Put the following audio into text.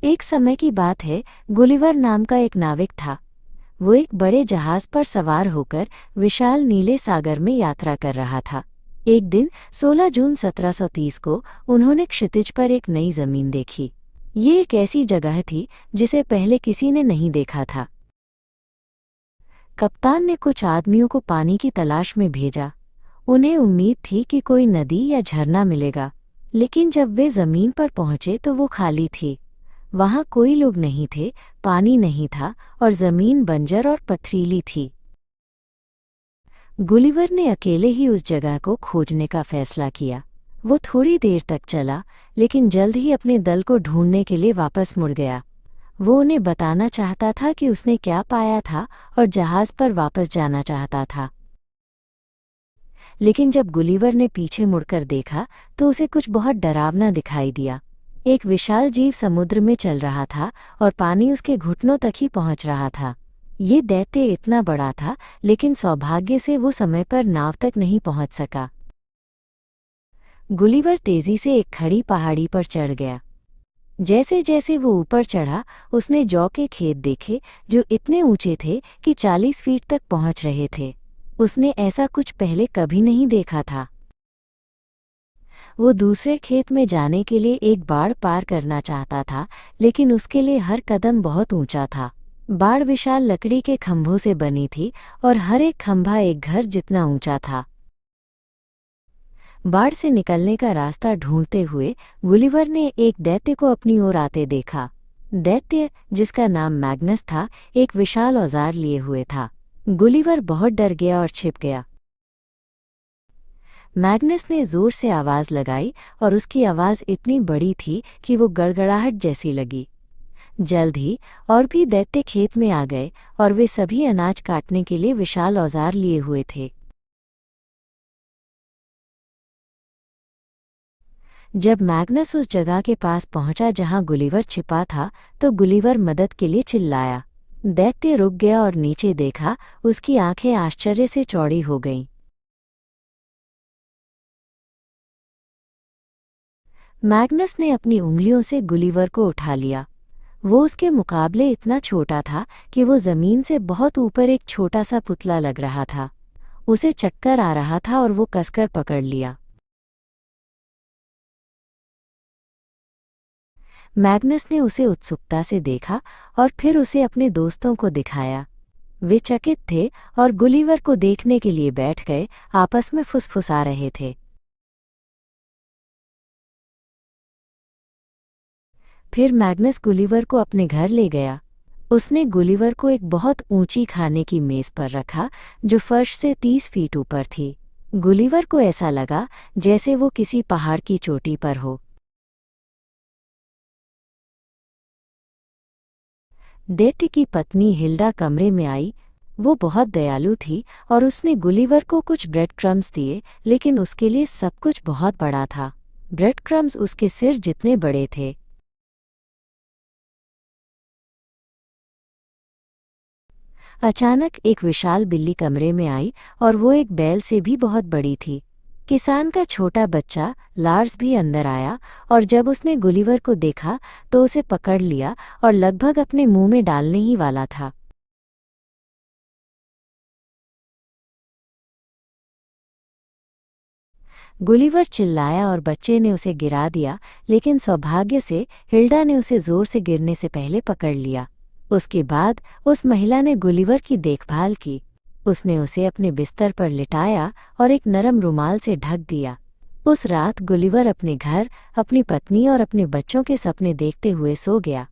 एक समय की बात है। गुलिवर नाम का एक नाविक था। वो एक बड़े जहाज पर सवार होकर विशाल नीले सागर में यात्रा कर रहा था। एक दिन 16 जून 1730 को उन्होंने क्षितिज पर एक नई जमीन देखी। ये एक ऐसी जगह थी जिसे पहले किसी ने नहीं देखा था। कप्तान ने कुछ आदमियों को पानी की तलाश में भेजा। उन्हें उम्मीद थी कि कोई नदी या झरना मिलेगा, लेकिन जब वे जमीन पर पहुंचे तो वो खाली थी। वहां कोई लोग नहीं थे, पानी नहीं था और जमीन बंजर और पथरीली थी। गुलिवर ने अकेले ही उस जगह को खोजने का फैसला किया। वो थोड़ी देर तक चला, लेकिन जल्द ही अपने दल को ढूंढने के लिए वापस मुड़ गया। वो उन्हें बताना चाहता था कि उसने क्या पाया था और जहाज पर वापस जाना चाहता था। लेकिन जब गुलिवर ने पीछे मुड़कर देखा तो उसे कुछ बहुत डरावना दिखाई दिया। एक विशाल जीव समुद्र में चल रहा था और पानी उसके घुटनों तक ही पहुंच रहा था। ये दैत्य इतना बड़ा था, लेकिन सौभाग्य से वो समय पर नाव तक नहीं पहुंच सका। गुलिवर तेजी से एक खड़ी पहाड़ी पर चढ़ गया। जैसे जैसे वो ऊपर चढ़ा, उसने जौ के खेत देखे जो इतने ऊंचे थे कि 40 फीट तक पहुंच रहे थे। उसने ऐसा कुछ पहले कभी नहीं देखा था। वो दूसरे खेत में जाने के लिए एक बाड़ पार करना चाहता था, लेकिन उसके लिए हर कदम बहुत ऊंचा था। बाड़ विशाल लकड़ी के खंभों से बनी थी और हर एक खंभा एक घर जितना ऊंचा था। बाड़ से निकलने का रास्ता ढूंढते हुए गुलिवर ने एक दैत्य को अपनी ओर आते देखा। दैत्य, जिसका नाम मैग्नस था, एक विशाल औजार लिए हुए था। गुलिवर बहुत डर गया और छिप गया। मैग्नस ने जोर से आवाज लगाई और उसकी आवाज इतनी बड़ी थी कि वो गड़गड़ाहट जैसी लगी। जल्द ही और भी दैत्य खेत में आ गए और वे सभी अनाज काटने के लिए विशाल औजार लिए हुए थे। जब मैग्नस उस जगह के पास पहुंचा जहां गुलिवर छिपा था, तो गुलिवर मदद के लिए चिल्लाया। दैत्य रुक गया और नीचे देखा। उसकी आंखें आश्चर्य से चौड़ी हो गईं। मैग्नस ने अपनी उंगलियों से गुलिवर को उठा लिया। वो उसके मुकाबले इतना छोटा था कि वो जमीन से बहुत ऊपर एक छोटा सा पुतला लग रहा था। उसे चक्कर आ रहा था और वो कसकर पकड़ लिया। मैग्नस ने उसे उत्सुकता से देखा और फिर उसे अपने दोस्तों को दिखाया। वे चकित थे और गुलिवर को देखने के लिए बैठ गए, आपस में फुसफुसा रहे थे। फिर मैग्नस गुलिवर को अपने घर ले गया। उसने गुलिवर को एक बहुत ऊंची खाने की मेज पर रखा जो फर्श से 30 फीट ऊपर थी। गुलिवर को ऐसा लगा जैसे वो किसी पहाड़ की चोटी पर हो। दैत्य की पत्नी हिल्डा कमरे में आई। वो बहुत दयालु थी और उसने गुलिवर को कुछ ब्रेड क्रम्स दिए, लेकिन उसके लिए सब कुछ बहुत बड़ा था। ब्रेड क्रम्स उसके सिर जितने बड़े थे। अचानक एक विशाल बिल्ली कमरे में आई और वो एक बैल से भी बहुत बड़ी थी। किसान का छोटा बच्चा लार्स भी अंदर आया और जब उसने गुलिवर को देखा तो उसे पकड़ लिया और लगभग अपने मुंह में डालने ही वाला था। गुलिवर चिल्लाया और बच्चे ने उसे गिरा दिया, लेकिन सौभाग्य से हिल्डा ने उसे जोर से गिरने से पहले पकड़ लिया। उसके बाद उस महिला ने गुलिवर की देखभाल की। उसने उसे अपने बिस्तर पर लिटाया और एक नरम रुमाल से ढक दिया। उस रात गुलिवर अपने घर, अपनी पत्नी और अपने बच्चों के सपने देखते हुए सो गया।